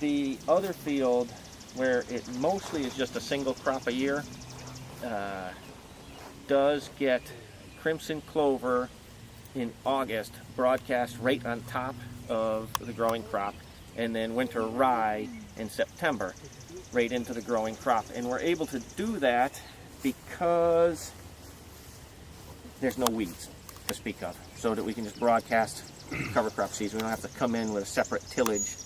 the other field, where it mostly is just a single crop a year, does get crimson clover in August broadcast right on top of the growing crop, and then winter rye in September right into the growing crop. And we're able to do that because there's no weeds to speak of, so that we can just broadcast cover crop seeds. We don't have to come in with a separate tillage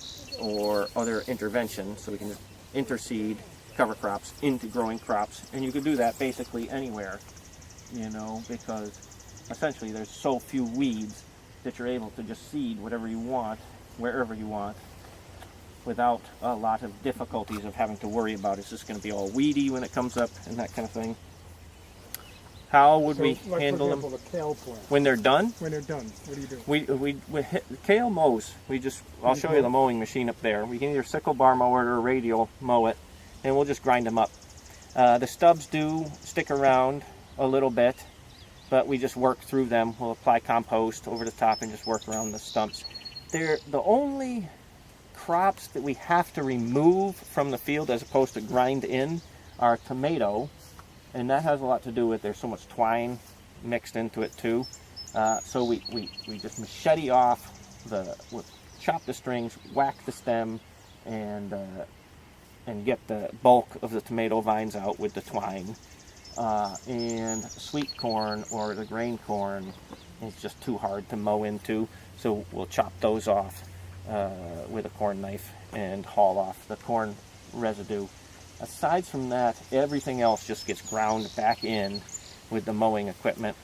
or other intervention, so we can just interseed cover crops into growing crops. And you can do that basically anywhere, you know, because essentially there's so few weeds that you're able to just seed whatever you want, wherever you want, without a lot of difficulties of having to worry about it's just going to be all weedy when it comes up and that kind of thing. How would we handle them? For example, the kale plant. When they're done? When they're done, what do you do? We hit, kale mows. I'll show you the mowing machine up there. We can either sickle bar mower or radial mow it, and we'll just grind them up. The stubs do stick around a little bit, but we just work through them. We'll apply compost over the top and just work around the stumps. They're the only crops that we have to remove from the field as opposed to grind in are tomato, and that has a lot to do with there's so much twine mixed into it too. So we just machete off chop the strings, whack the stem, and get the bulk of the tomato vines out with the twine. And sweet corn or the grain corn is just too hard to mow into, so we'll chop those off with a corn knife and haul off the corn residue. Aside from that, everything else just gets ground back in with the mowing equipment.